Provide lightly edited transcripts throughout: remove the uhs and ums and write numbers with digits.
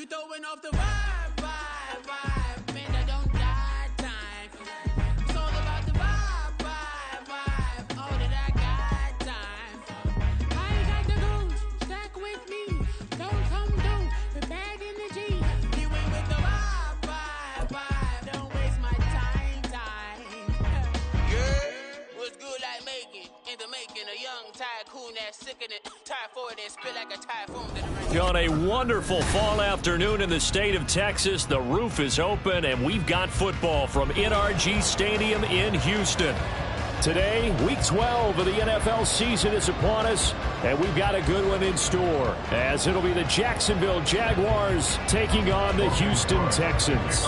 You throwing off the vibe, vibe, vibe. Man, I don't die time. It's all about the vibe, vibe, vibe. All that I got time. I ain't got the goons, stack with me. Don't come through with bad energy. You ain't with the vibe, vibe, vibe. Don't waste my time. Yeah, what's good like making? In the making, a young tycoon that's sickening. Typhoid and spit like a typhoon. On a wonderful fall afternoon in the state of Texas, the roof is open and we've got football from NRG Stadium in Houston. Today, week 12 of the NFL season is upon us, and we've got a good one in store, as it'll be the Jacksonville Jaguars taking on the Houston Texans.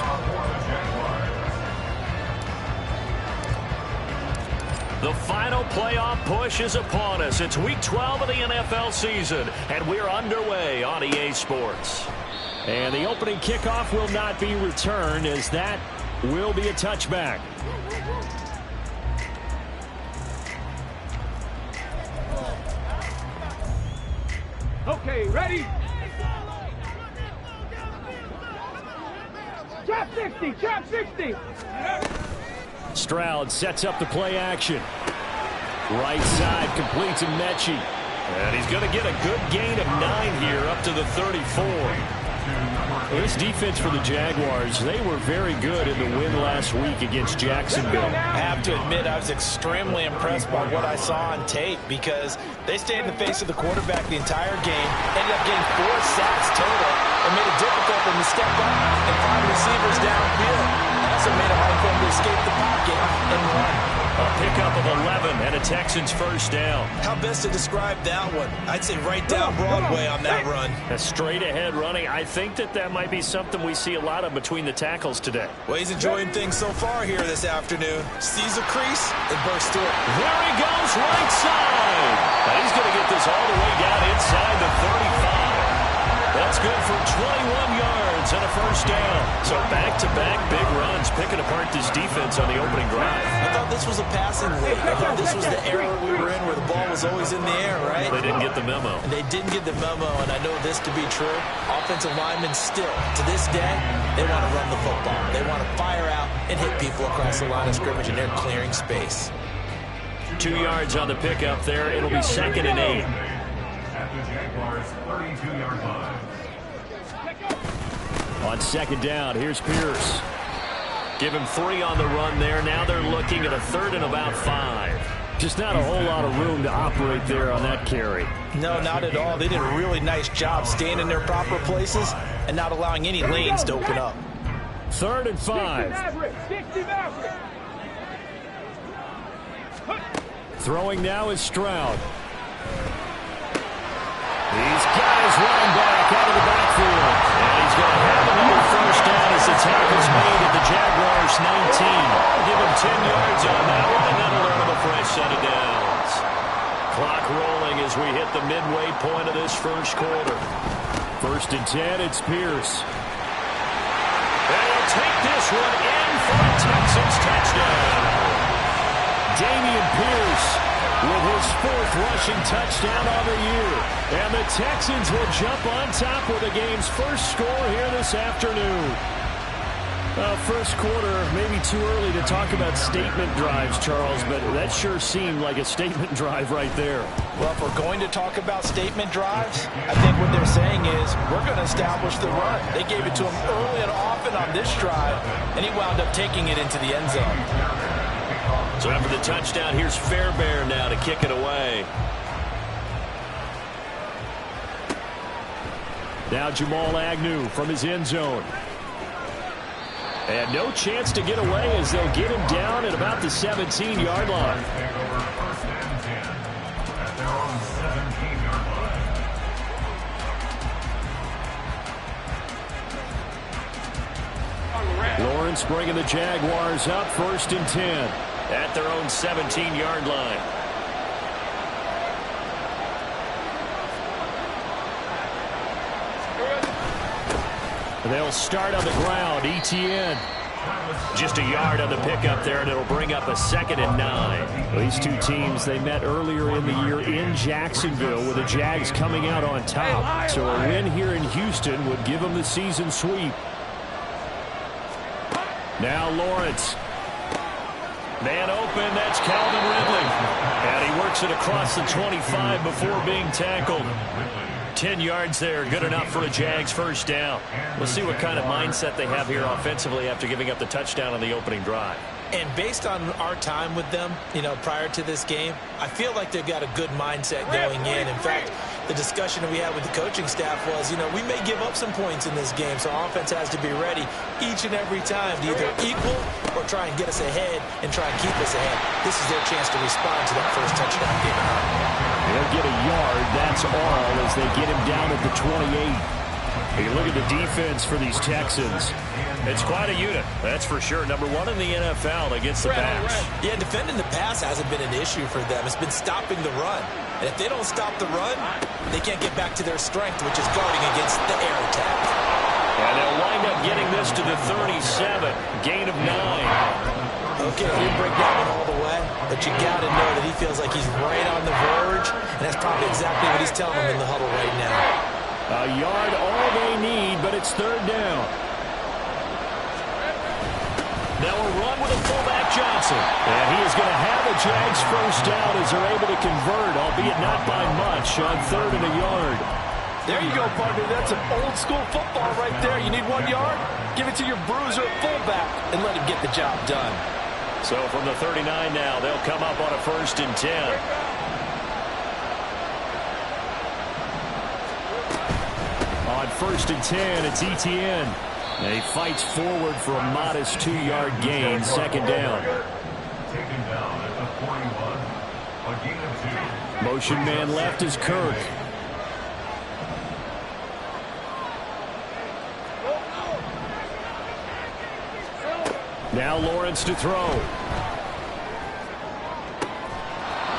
The final playoff push is upon us. It's week 12 of the NFL season, and we're underway on EA Sports. And the opening kickoff will not be returned, as that will be a touchback. Okay, ready? Trap 60, trap 60. Stroud sets up the play action. Right side completes to Mechie. And he's going to get a good gain of 9 here up to the 34. This defense for the Jaguars, they were very good in the win last week against Jacksonville. I have to admit, I was extremely impressed by what I saw on tape because they stayed in the face of the quarterback the entire game, ended up getting 4 sacks total, and made it difficult for them to step up and find receivers downfield. Also made it hard for them to escape the pocket and run. A pickup of 11 and a Texans first down. How best to describe that one? I'd say right down Broadway on that run. A straight ahead running. I think that might be something we see a lot of between the tackles today. Well, he's enjoying things so far here this afternoon. Sees a crease and bursts through it. There he goes, right side. And he's going to get this all the way down inside the 35. That's good for 21 yards and a first down. So back-to-back big runs, picking apart this defense on the opening drive. I thought this was a passing league. I thought this was the era we were in where the ball was always in the air, right? They didn't get the memo. And they didn't get the memo, and I know this to be true. Offensive linemen still, to this day, they want to run the football. They want to fire out and hit people across the line of scrimmage, and they're clearing space. 2 yards on the pickup there. It'll be 2nd and 8. At the Jaguars' 32-yard line. On 2nd down, here's Pierce. Give him 3 on the run there. Now they're looking at a 3rd and about 5. Just not a whole lot of room to operate there on that carry. No, not at all. They did a really nice job staying in their proper places and not allowing any lanes to open up. 3rd and 5. Throwing now is Stroud. He's got his running back out of the backfield. And he's going to have another first down as the tackle's made at the Jaguars' 19. Give him 10 yards on that one, and that'll earn him a fresh set of downs. Clock rolling as we hit the midway point of this first quarter. 1st and 10, it's Pierce. And he'll take this one in for a Texans touchdown. Dameon Pierce with his 4th rushing touchdown on the year. And the Texans will jump on top with the game's first score here this afternoon. First quarter, maybe too early to talk about statement drives, Charles, but that sure seemed like a statement drive right there. Well, if we're going to talk about statement drives, I think what they're saying is we're going to establish the run. They gave it to him early and often on this drive, and he wound up taking it into the end zone. So after the touchdown, here's Fairbairn now to kick it away. Now Jamal Agnew from his end zone. And no chance to get away as they'll get him down at about the 17-yard line. Lawrence bringing the Jaguars up 1st and 10 at their own 17-yard line. They'll start on the ground. Etienne Just a yard on the pickup there, and it'll bring up a 2nd and 9. These two teams, they met earlier in the year in Jacksonville with the Jags coming out on top. So a win here in Houston would give them the season sweep. Now Lawrence. Man open, that's Calvin Ridley. And he works it across the 25 before being tackled. 10 yards there, good enough for a Jags first down. We'll see what kind of mindset they have here offensively after giving up the touchdown on the opening drive. And based on our time with them, prior to this game, I feel like they've got a good mindset going in. In fact, the discussion that we had with the coaching staff was, we may give up some points in this game, so offense has to be ready each and every time to either equal or try and get us ahead and try and keep us ahead. This is their chance to respond to that first touchdown game. They'll get a yard, that's all, as they get him down at the 28. You look at the defense for these Texans. It's quite a unit, that's for sure. Number 1 in the NFL against the pass. Yeah, defending the pass hasn't been an issue for them. It's been stopping the run. And if they don't stop the run, they can't get back to their strength, which is guarding against the air attack. And they'll wind up getting this to the 37. Gain of 9. Okay, he break that one all the way, but you got to know that he feels like he's right on the verge, and that's probably exactly what he's telling them in the huddle right now. A yard, all they need, but it's 3rd down. Now a run with a fullback Johnson. And he is going to have a Jags first down as they're able to convert, albeit not by much, on 3rd and a yard. There you go, partner. That's some old-school football right there. You need 1 yard? Give it to your bruiser at fullback and let him get the job done. So from the 39 now, they'll come up on a 1st and 10. On 1st and 10, it's Etienne. And he fights forward for a modest 2-yard gain, 2nd down. Taken down at the 41. A gain of 2. Motion man left is Kirk. Now Lawrence to throw.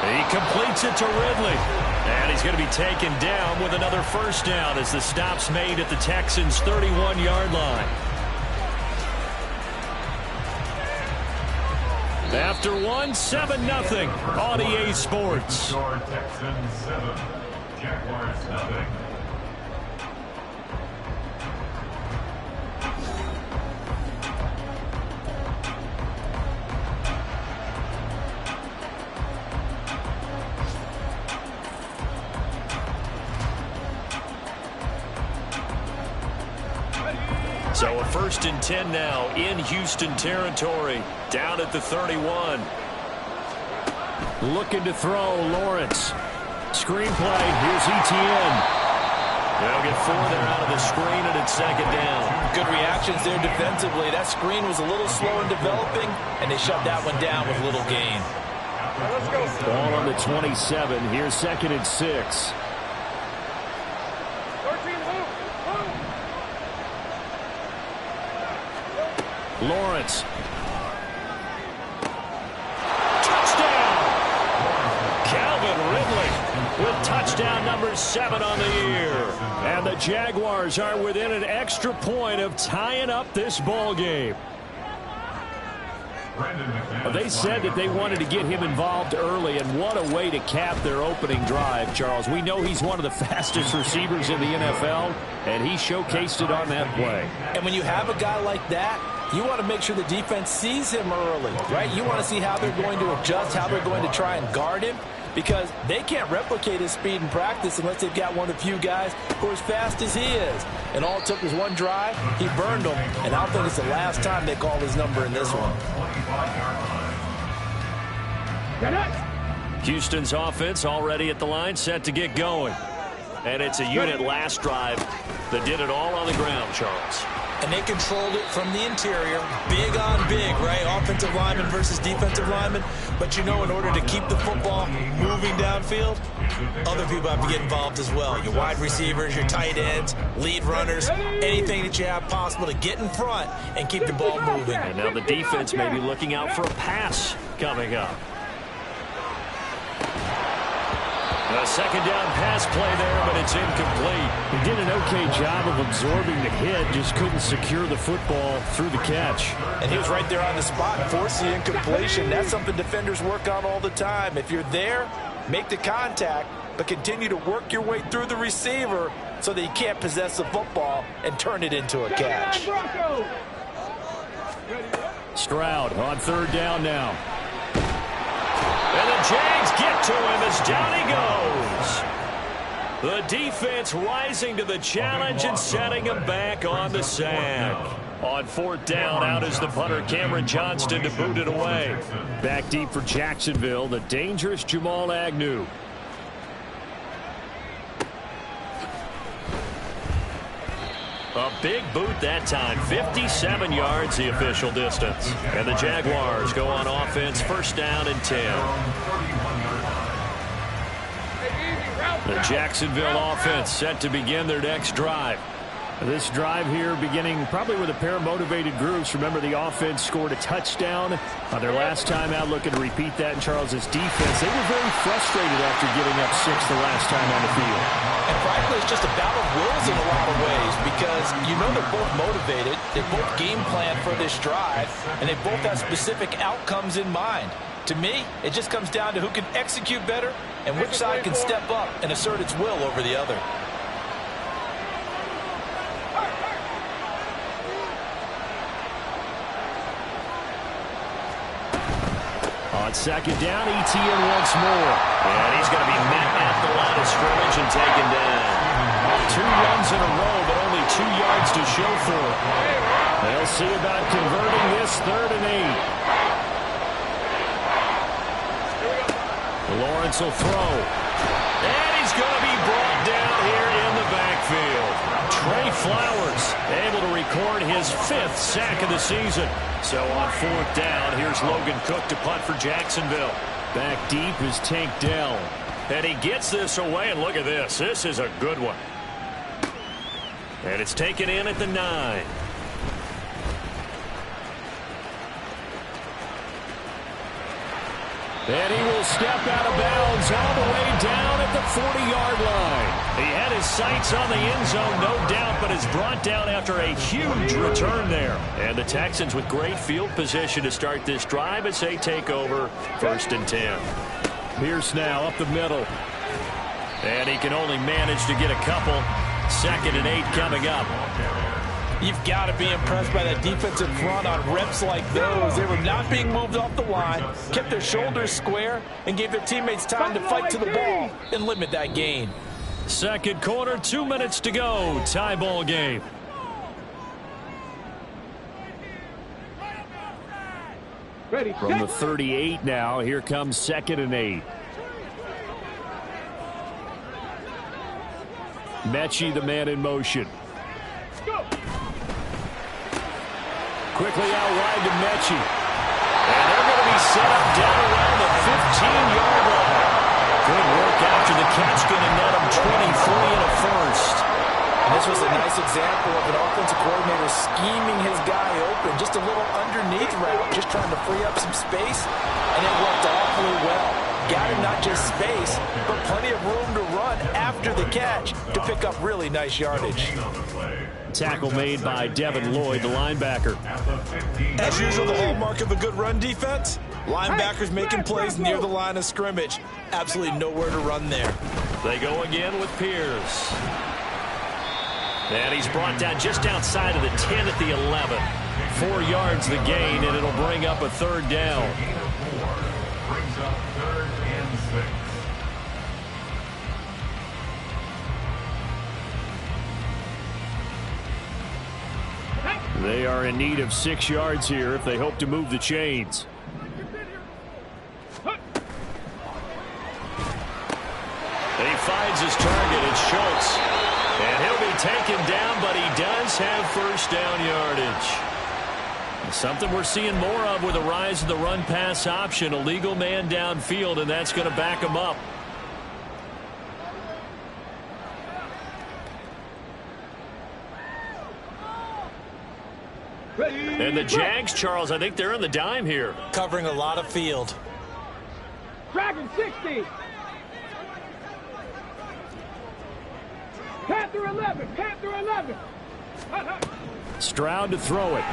He completes it to Ridley. And he's going to be taken down with another first down as the stop's made at the Texans' 31-yard line. After 1, 7-0 on EA Sports. Texans 7, Jaguars 0. So a 1st and 10 now in Houston territory, down at the 31. Looking to throw, Lawrence. Screenplay, here's Etienne. They'll get 4 there out of the screen, and it's 2nd down. Good reactions there defensively. That screen was a little slow in developing, and they shut that one down with little gain. Ball on the 27. Here's 2nd and 6. Lawrence. Touchdown! Calvin Ridley with touchdown number 7 on the year. And the Jaguars are within an extra point of tying up this ball game. They said that they wanted to get him involved early, and what a way to cap their opening drive, Charles. We know he's one of the fastest receivers in the NFL, and he showcased it on that play. And when you have a guy like that, you want to make sure the defense sees him early, right? You want to see how they're going to adjust, how they're going to try and guard him, because they can't replicate his speed in practice unless they've got one of the few guys who are as fast as he is. And all it took was one drive. He burned them, and I don't think it's the last time they call his number in this one. Houston's offense already at the line, set to get going. And it's a unit last drive that did it all on the ground, Charles. And they controlled it from the interior. Big on big, right? Offensive lineman versus defensive lineman. But you know, in order to keep the football moving downfield, other people have to get involved as well. Your wide receivers, your tight ends, lead runners, anything that you have possible to get in front and keep the ball moving. And now the defense may be looking out for a pass coming up. A second down pass play there, but it's incomplete. He did an okay job of absorbing the hit, just couldn't secure the football through the catch. And he was right there on the spot, forced the incompletion. That's something defenders work on all the time. If you're there, make the contact, but continue to work your way through the receiver so that you can't possess the football and turn it into a catch. Stroud on third down now. And the Jags get to him as down he goes. The defense rising to the challenge and setting him back on the sack. On fourth down, out is the punter, Cameron Johnston, to boot it away. Back deep for Jacksonville, the dangerous Jamal Agnew. A big boot that time, 57 yards the official distance. And the Jaguars go on offense, first down and 10. The Jacksonville offense set to begin their next drive. This drive here beginning probably with a pair of motivated groups. Remember, the offense scored a touchdown on their last time out, looking to repeat that in Charles's defense. They were very frustrated after giving up 6 the last time on the field. And frankly, it's just a battle of wills in a lot of ways because you know they're both motivated. They both game plan for this drive, and they both have specific outcomes in mind. To me, it just comes down to who can execute better and which side can step up and assert its will over the other. On second down, Etienne once more. And he's going to be met at the line of scrimmage and taken down. 2 runs in a row, but only 2 yards to show for it. They'll see about converting this 3rd and 8. Lawrence will throw. And he's going to be brought down here in the backfield. Trey Flowers able to record his 5th sack of the season. So on 4th down, here's Logan Cook to punt for Jacksonville. Back deep is Tank Dell. And he gets this away, and look at this. This is a good one. And it's taken in at the 9. And he will step out of bounds all the way down at the 40-yard line. He had his sights on the end zone, no doubt, but is brought down after a huge return there. And the Texans with great field position to start this drive as they take over 1st and 10. Pierce now up the middle. And he can only manage to get a couple. 2nd and 8 coming up. You've got to be impressed by that defensive front on reps like those. They were not being moved off the line, kept their shoulders square, and gave their teammates time to fight to the ball and limit that gain. Second quarter, 2 minutes to go. Tie ball game. Ready. From the 38 now, here comes 2nd and 8. Mechie, the man in motion. Quickly out wide to Mechie. And they're going to be set up down around the 15-yard line. Good work after the catch, going to net him 23 and a first. And this was a nice example of an offensive coordinator scheming his guy open. Just a little underneath route, just trying to free up some space, and it worked awfully well. Got him not just space, but plenty of room to run after the catch to pick up really nice yardage. Tackle made by Devin Lloyd, the linebacker. As usual, the hallmark of a good run defense, linebackers making plays near the line of scrimmage. Absolutely nowhere to run there. They go again with Pierce. And he's brought down just outside of the 10 at the 11. 4 yards the gain, and it'll bring up a 3rd down. Brings up 3rd and 6. They are in need of 6 yards here if they hope to move the chains. And he finds his target. It's Schultz. And he'll be taken down, but he does have 1st down yardage. Something we're seeing more of with the rise of the run-pass option. A legal man downfield, and that's going to back him up. And the Jags, Charles, I think they're in the dime here. Covering a lot of field. Dragon 60. Panther 11. Panther 11. Stroud to throw it.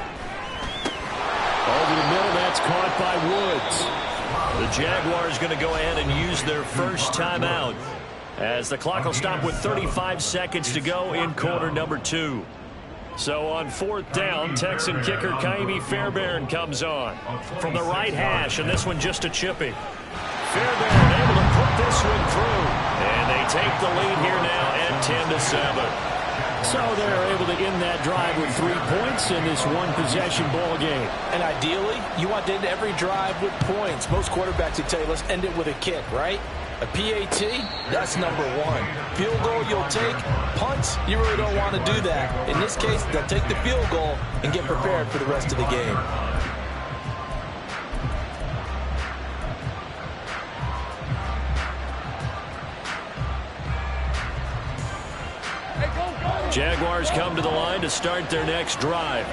Over the middle, that's caught by Woods. The Jaguars going to go ahead and use their first timeout as the clock will stop with 35 seconds to go in quarter number 2. So on 4th down, Texan kicker Ka'imi Fairbairn comes on from the right hash, and this one just a chippy. Fairbairn able to put this one through, and they take the lead here now at 10-7. So they're able to end that drive with 3 points in this one-possession ball game. And ideally, you want to end every drive with points. Most quarterbacks would tell you, let's end it with a kick, right? A PAT, that's number 1. Field goal you'll take. Punts, you really don't want to do that. In this case, they'll take the field goal and get prepared for the rest of the game. Jaguars come to the line to start their next drive.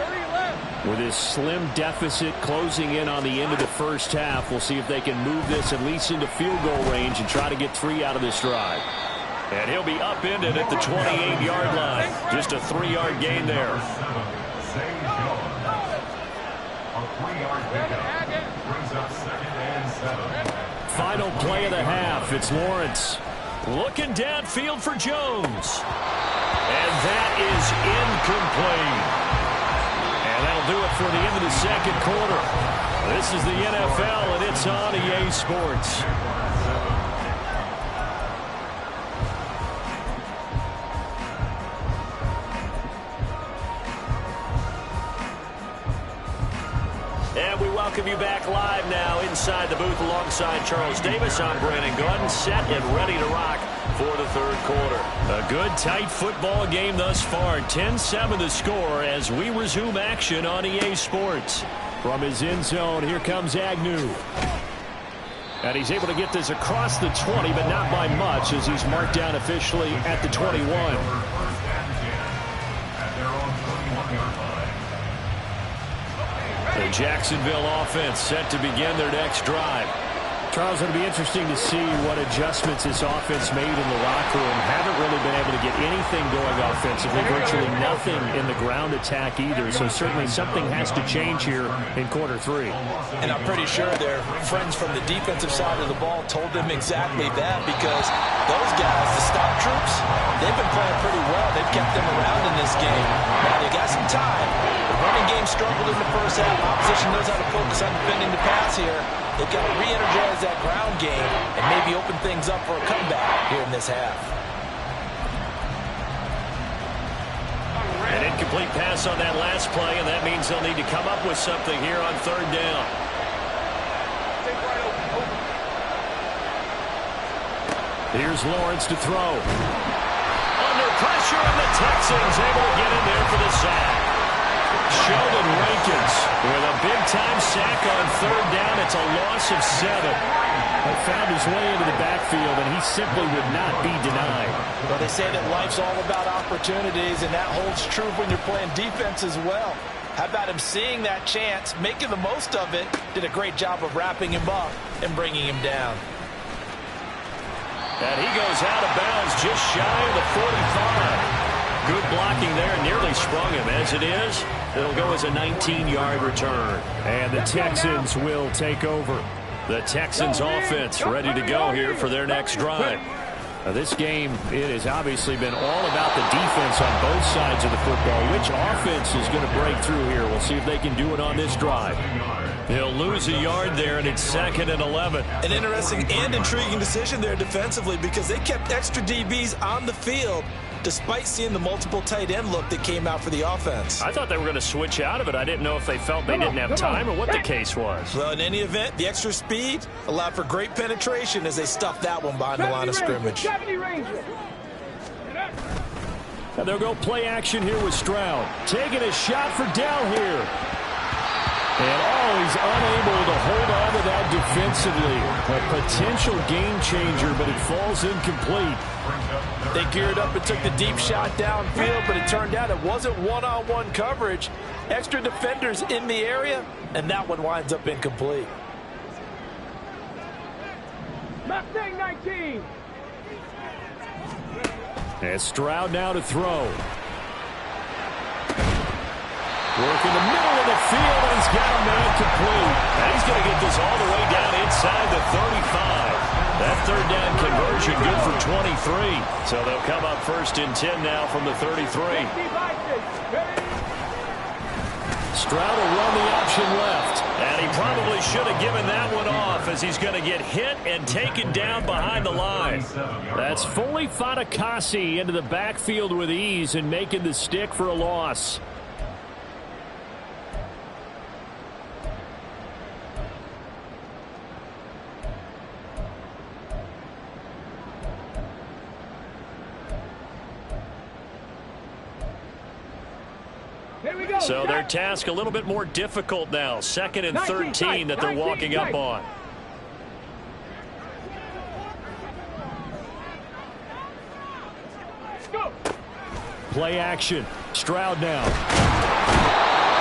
With this slim deficit closing in on the end of the first half, we'll see if they can move this at least into field goal range and try to get 3 out of this drive. And he'll be upended at the 28-yard line. Just a 3-yard gain there. A 3-yard pickup brings up 2nd and 7. Final play of the half. It's Lawrence. Looking downfield for Jones. And that is incomplete. And that'll do it for the end of the second quarter. This is the NFL, and it's on EA Sports. And we welcome you back live now inside the booth alongside Charles Davis. I'm Brandon Gordon, set and ready to rock for the third quarter. A good, tight football game thus far. 10-7 the score as we resume action on EA Sports. From his end zone, here comes Agnew. And he's able to get this across the 20, but not by much as he's marked down officially at the 21. The Jacksonville offense set to begin their next drive. Charles, it'll be interesting to see what adjustments this offense made in the locker room. Haven't really been able to get anything going offensively, virtually nothing in the ground attack either. So certainly something has to change here in quarter 3. And I'm pretty sure their friends from the defensive side of the ball told them exactly that, because those guys, the stop troops, they've been playing pretty well. They've kept them around in this game. Now they got some time. The running game struggled in the first half. Opposition knows how to focus on defending the pass here. They've got to re-energize that ground game and maybe open things up for a comeback here in this half. An incomplete pass on that last play, and that means they'll need to come up with something here on 3rd down. Here's Lawrence to throw. Under pressure, and the Texans able to get in there for the sack. Sheldon Rankins with a big-time sack on 3rd down. It's a loss of 7. He found his way into the backfield, and he simply would not be denied. Well, they say that life's all about opportunities, and that holds true when you're playing defense as well. How about him seeing that chance, making the most of it, did a great job of wrapping him up and bringing him down. And he goes out of bounds just shy of the 45. Good blocking there, nearly sprung him. As it is, it'll go as a 19-yard return. And the Texans will take over. The Texans offense ready to go here for their next drive. Now this game, it has obviously been all about the defense on both sides of the football. Which offense is going to break through here? We'll see if they can do it on this drive. They'll lose a yard there, and it's 2nd and 11. An interesting and intriguing decision there defensively, because they kept extra DBs on the field despite seeing the multiple tight end look that came out for the offense. I thought they were going to switch out of it. I didn't know if they felt they didn't have time or what the case was. Well, in any event, the extra speed allowed for great penetration as they stuffed that one behind the line of scrimmage. And they'll go play action here with Stroud. Taking a shot for Dell here. And he's unable to hold on to that defensively. A potential game changer, but it falls incomplete. They geared up and took the deep shot downfield, but it turned out it wasn't one-on-one coverage. Extra defenders in the area, and that one winds up incomplete. Mustang 19. And Stroud now to throw. Work in the middle of the field, and he's got a man complete. And he's going to get this all the way down inside the 35. That third down conversion good for 23. So they'll come up 1st and 10 now from the 33. Stroud will run the option left. And he probably should have given that one off, as he's going to get hit and taken down behind the line. That's Foley Fatukasi into the backfield with ease and making the stick for a loss. So their task a little bit more difficult now. 2nd and 13 that they're walking up on. Play action. Stroud now.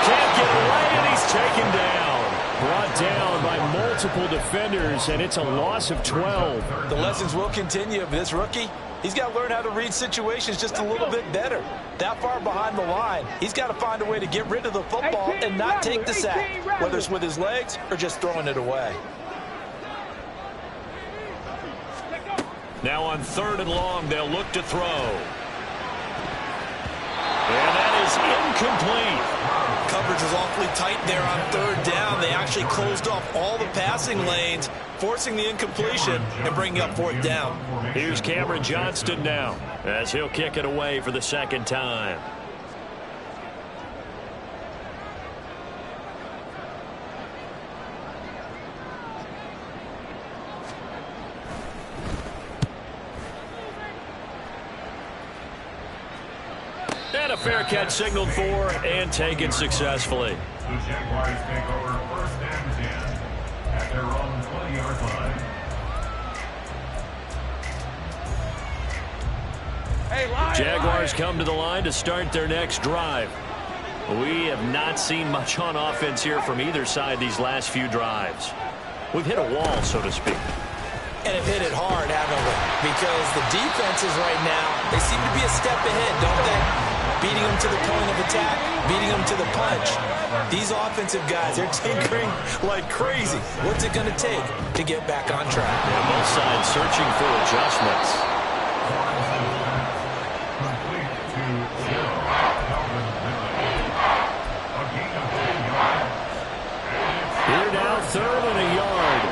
Can't get away, and he's taken down. Brought down by multiple defenders, and it's a loss of 12. The lessons will continue of this rookie. He's got to learn how to read situations just a little bit better. That far behind the line, he's got to find a way to get rid of the football and not take the sack, whether it's with his legs or just throwing it away. Now on 3rd and long, they'll look to throw. And that is incomplete. Coverage is awfully tight there on 3rd down. They actually closed off all the passing lanes, forcing the incompletion and bringing up 4th down. Here's Cameron Johnston now, as he'll kick it away for the 2nd time. And a fair catch signaled for and taken successfully. The Jaguars take over 1st and 10 at their own 20-yard line. Jaguars come to the line to start their next drive. We have not seen much on offense here from either side these last few drives. We've hit a wall, so to speak. And have hit it hard, haven't we? Because the defenses right now, they seem to be a step ahead, don't they? Beating them to the point of attack, beating them to the punch. These offensive guys, they're tinkering like crazy. What's it going to take to get back on track? Yeah, both sides searching for adjustments. Complete to Calvin Ridley. A gain of 10 yards. Here now, 3rd and a yard.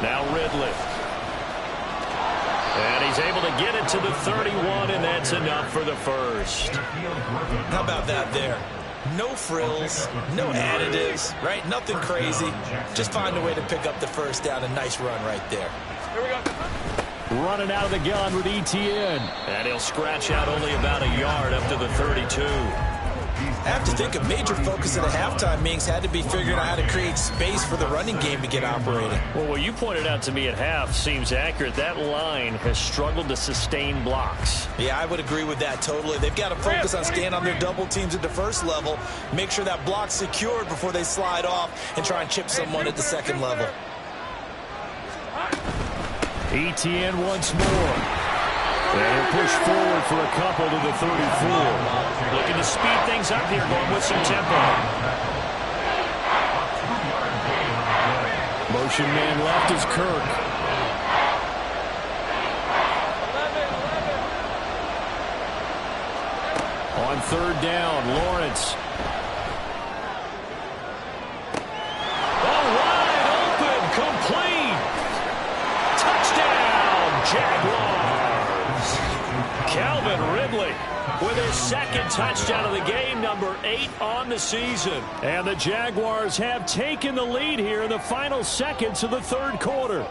Now Ridley. And he's able to get it to the 31, and that's enough for the 1st. How about that there? No frills, no additives, right? Nothing crazy. Just find a way to pick up the 1st down. A nice run right there. Here we go. Running out of the gun with ETN. And he'll scratch out only about a yard up to the 32. I have to think a major focus at a halftime means had to be figuring out how to create space for the running game to get operating. Well, what you pointed out to me at half seems accurate. That line has struggled to sustain blocks. Yeah, I would agree with that totally. They've got to focus on staying on their double teams at the 1st level, make sure that block's secured before they slide off and try and chip someone at the 2nd level. ETN once more. And he'll push forward for a couple to the 34. Looking to speed things up here, going with some tempo. Motion man left is Kirk. On 3rd down, Lawrence. Oh, wide open, complete. Touchdown, Jaguars. Calvin Ridley with his 2nd touchdown of the game, number 8 on the season. And the Jaguars have taken the lead here in the final seconds of the 3rd quarter.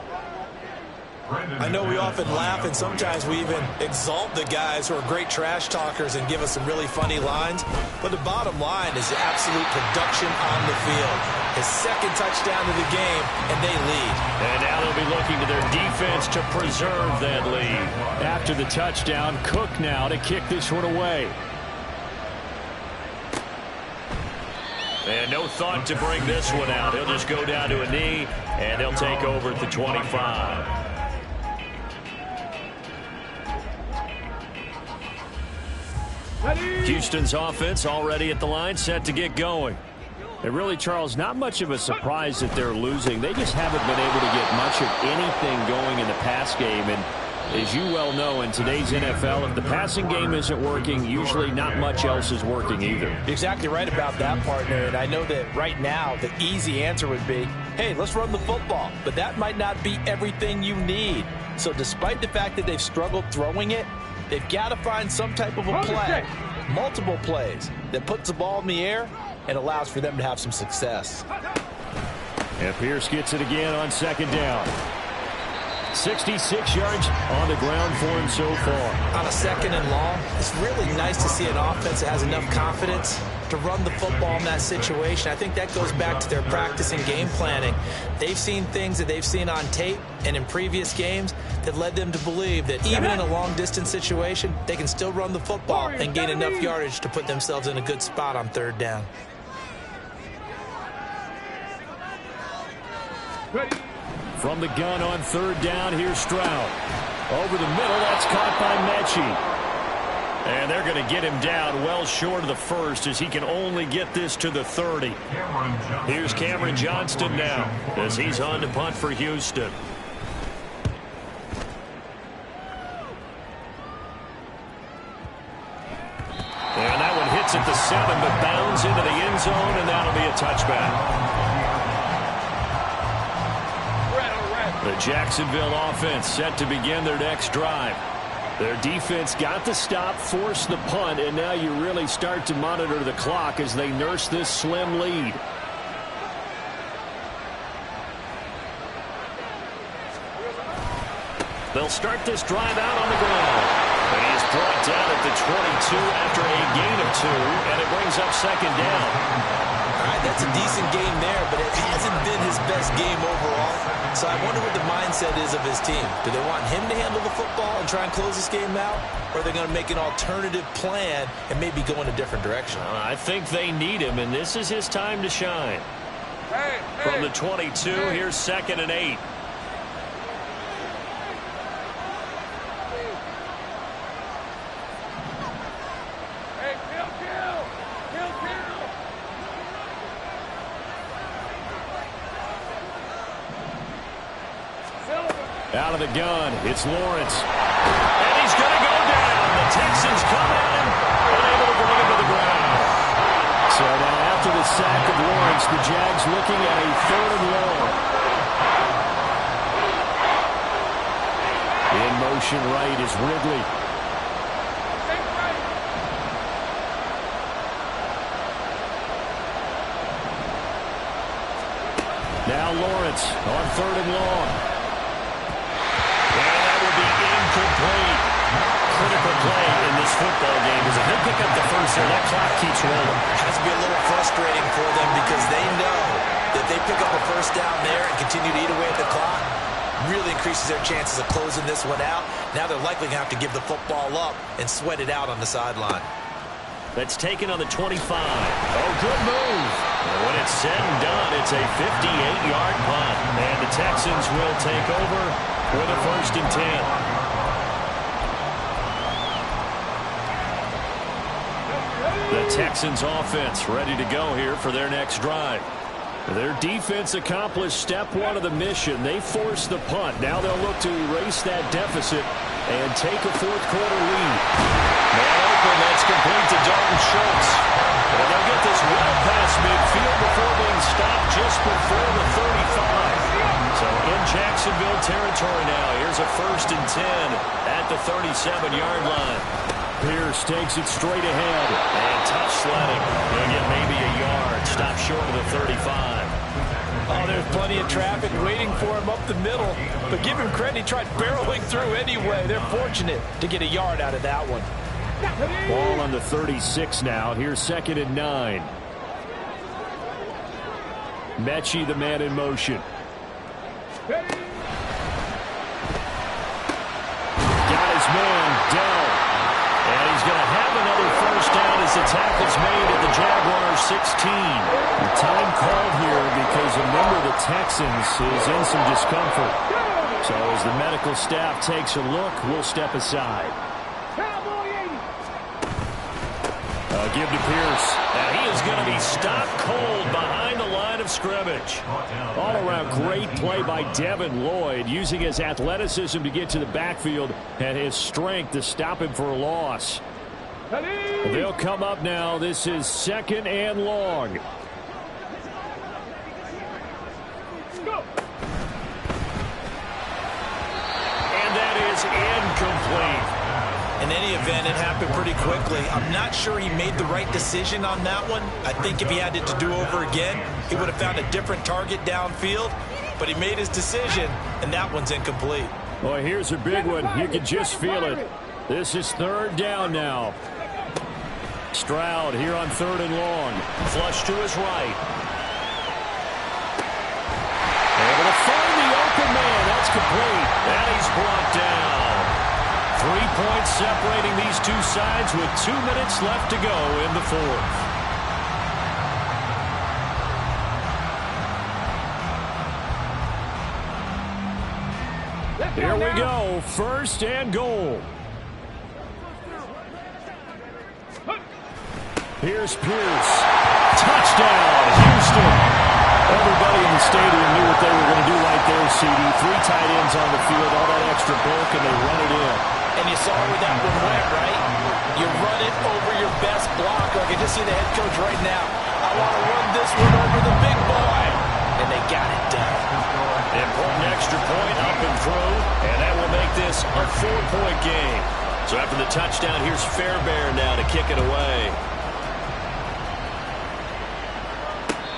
I know we often laugh and sometimes we even exalt the guys who are great trash talkers and give us some really funny lines, but the bottom line is absolute production on the field. His 2nd touchdown of the game, and they lead. And now they'll be looking to their defense to preserve that lead. After the touchdown, Cook now to kick this one away. And no thought to bring this one out. He'll just go down to a knee, and they'll take over at the 25. Houston's offense already at the line, set to get going. And really, Charles, not much of a surprise that they're losing. They just haven't been able to get much of anything going in the pass game. And as you well know, in today's NFL, if the passing game isn't working, usually not much else is working either. You're exactly right about that, partner. And I know that right now the easy answer would be, hey, let's run the football. But that might not be everything you need. So despite the fact that they've struggled throwing it, they've got to find some type of a play, multiple plays, that puts the ball in the air and allows for them to have some success. And Pierce gets it again on second down. 66 yards on the ground for him so far. On a second and long, it's really nice to see an offense that has enough confidence to run the football in that situation. I think that goes back to their practice and game planning. They've seen things that they've seen on tape and in previous games that led them to believe that even in a long-distance situation, they can still run the football and gain enough yardage to put themselves in a good spot on third down. From the gun on third down, here's Stroud. Over the middle, that's caught by Mechie. And they're going to get him down well short of the first as he can only get this to the 30. Here's Cameron Johnston now as he's on to punt for Houston. And that one hits at the 7, but bounds into the end zone, and that'll be a touchback. The Jacksonville offense set to begin their next drive. Their defense got the stop, forced the punt, and now you really start to monitor the clock as they nurse this slim lead. They'll start this drive out on the ground. And he's brought down at the 22 after a gain of 2, and it brings up second down. All right, that's a decent game there, but it hasn't been his best game overall. So I wonder what the mindset is of his team. Do they want him to handle the football and try and close this game out? Or are they going to make an alternative plan and maybe go in a different direction? I think they need him, and this is his time to shine. From the 22, here's second and 8. Out of the gun, it's Lawrence. And he's going to go down. The Texans come at him, unable to bring him to the ground. So now after the sack of Lawrence, the Jags looking at a 3rd and long. In motion right is Ridley. Now Lawrence on 3rd and long. Incomplete. Critical play in this football game is if they pick up the first there, that clock keeps rolling. It has to be a little frustrating for them because they know that they pick up a first down there and continue to eat away at the clock, really increases their chances of closing this one out. Now they're likely going to have to give the football up and sweat it out on the sideline. That's taken on the 25. Oh, good move. And when it's said and done, it's a 58-yard punt. And the Texans will take over with a 1st and 10. The Texans offense ready to go here for their next drive. Their defense accomplished step 1 of the mission. They forced the punt. Now they'll look to erase that deficit and take a 4th quarter lead. Man open, that's complete to Dalton Schultz. And they'll get this well past midfield before being stopped just before the 35. So in Jacksonville territory now. Here's a 1st and 10 at the 37-yard line. Pierce takes it straight ahead. And tough sledding. He'll get maybe a yard. Stop short of the 35. Oh, there's plenty of traffic waiting for him up the middle. But give him credit, he tried barreling through anyway. They're fortunate to get a yard out of that one. Ball on the 36 now. Here's 2nd and 9. Mechie, the man in motion. Got his man, Dell. And he's going to have another first down as the tackle's made at the Jaguars' 16. Time called here because a member of the Texans is in some discomfort. So as the medical staff takes a look, we'll step aside. Give to Pierce. And he is going to be stopped cold behind the line of scrimmage. All around great play by Devin Lloyd, using his athleticism to get to the backfield and his strength to stop him for a loss. They'll come up now. This is 2nd and long. And that is incomplete. In any event, it happened pretty quickly. I'm not sure he made the right decision on that one. I think if he had it to do over again, he would have found a different target downfield. But he made his decision, and that one's incomplete. Boy, here's a big one. You can just feel it. This is 3rd down now. Stroud here on 3rd and long. Flush to his right. Able to find the open man. That's complete. And he's brought down. 3 points separating these two sides with 2 minutes left to go in the 4th. Here we go. 1st and goal. Here's Pierce. Touchdown, Houston. Everybody in the stadium knew what they were going to do right there, CD. 3 tight ends on the field, all that extra bulk, and they run it in. And you saw where that one went, right? You run it over your best blocker. I can just see the head coach right now. I want to run this one over the big boy. And they got it done. Important extra point up and through, and that will make this a 4-point game. So after the touchdown, here's Fairbairn now to kick it away.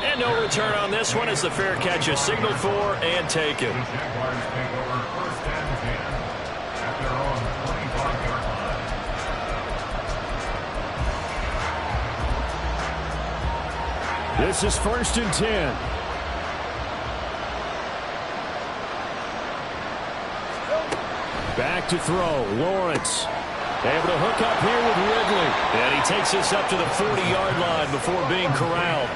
And no return on this one as the fair catch is signaled for and taken. The Jaguars take over 1st and 10 at their own 25-yard line. This is 1st and 10. Back to throw. Lawrence. Able to hook up here with Ridley. And he takes this up to the 40-yard line before being corralled.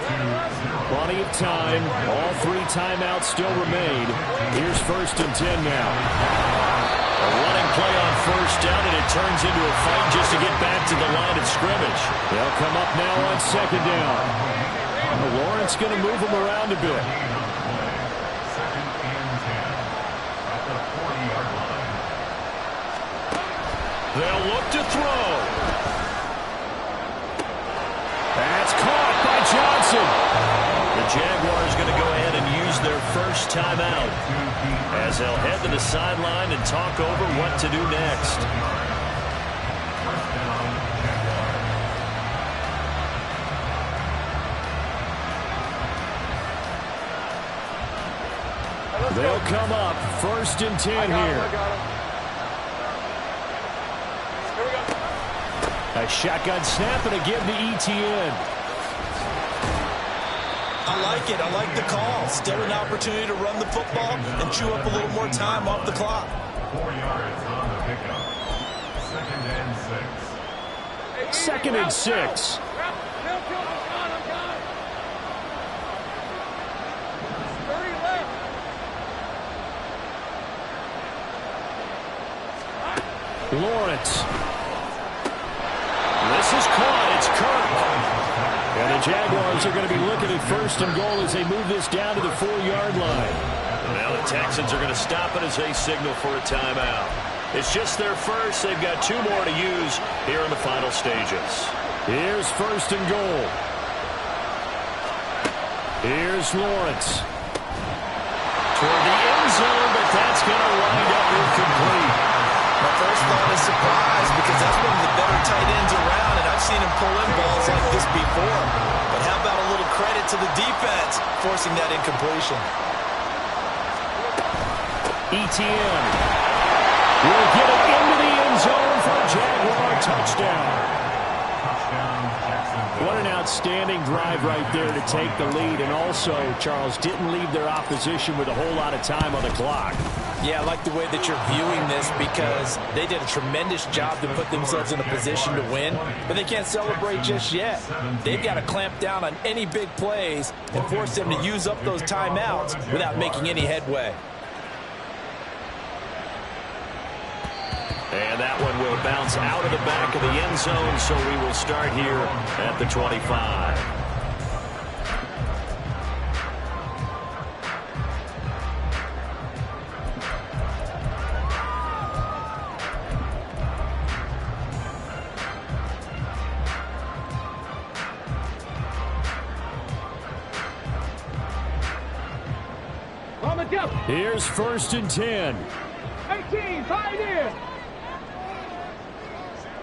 Plenty of time. All 3 timeouts still remain. Here's 1st and 10 now. A running play on 1st down, and it turns into a fight just to get back to the line of scrimmage. They'll come up now on 2nd down. Lawrence going to move them around a bit. 2nd and 10 at the 40-yard line. They'll look to throw. That's caught by Johnson. The Jaguars going to go ahead and use their 1st timeout as they'll head to the sideline and talk over what to do next. 1st down, Jaguars. They'll come up 1st and 10 here. A shotgun snap and a give to ETN. I like it. I like the call. Still an opportunity to run the football and chew up a little more time off the clock. 4 yards on the pickup. 2nd and 6. 2nd and 6. Lawrence. This is caught. It's Kirk. And the Jaguars are going to be looking at 1st and goal as they move this down to the 4-yard line. Now the Texans are going to stop it as they signal for a timeout. It's just their 1st. They've got 2 more to use here in the final stages. Here's 1st and goal. Here's Lawrence. Toward the end zone, but that's going to wind up incomplete. My first thought is surprise because that's one of the better tight ends around, and I've seen him pull in balls like this before. But how about a little credit to the defense forcing that incompletion? ETN will get it into the end zone for a Jaguar touchdown. What an outstanding drive right there to take the lead, and also, Charles, didn't leave their opposition with a whole lot of time on the clock. Yeah, I like the way that you're viewing this because they did a tremendous job to put themselves in a position to win, but they can't celebrate just yet. They've got to clamp down on any big plays and force them to use up those timeouts without making any headway. And that one will bounce out of the back of the end zone, so we will start here at the 25. Here's 1st and 10. 18, Pioneer.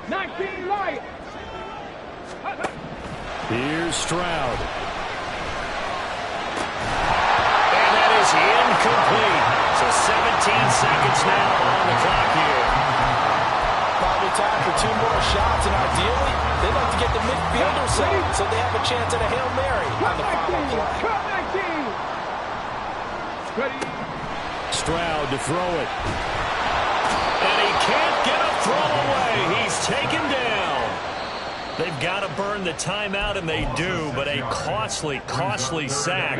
19, Light. Here's Stroud. And that is incomplete. So 17 seconds now on the clock here. Probably time for 2 more shots, and ideally, they'd like to get the midfield or so they have a chance at a Hail Mary on the final play. Cut 19. Ready. Stroud to throw it. And he can't get a throw away. He's taken down. They've got to burn the timeout, and they do, but a costly, costly sack.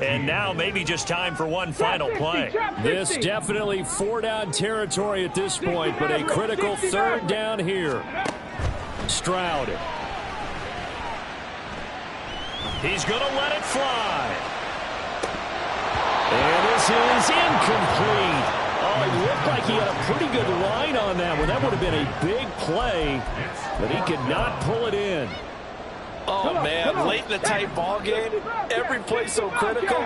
And now maybe just time for one final play. This definitely 4-down territory at this point, but a critical 3rd down here. Stroud. He's going to let it fly. And this is incomplete. Oh, it looked like he had a pretty good line on that one. That would have been a big play, but he could not pull it in. Oh, man, late in the tight ball game, every play so critical.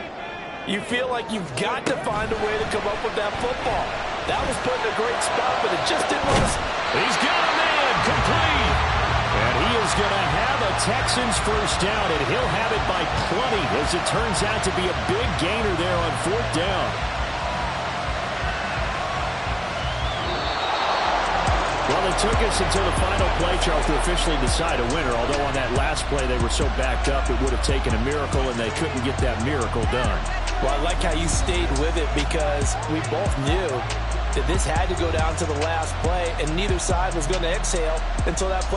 You feel like you've got to find a way to come up with that football. That was put in a great spot, but it just didn't want to. He's got a man, complete. And he is going to have a Texans 1st down, and he'll have it by plenty, as it turns out to be a big gainer there on 4th down. Well, it took us until the final play, Charles, to officially decide a winner, although on that last play they were so backed up it would have taken a miracle, and they couldn't get that miracle done. Well, I like how you stayed with it because we both knew that this had to go down to the last play, and neither side was going to exhale until that play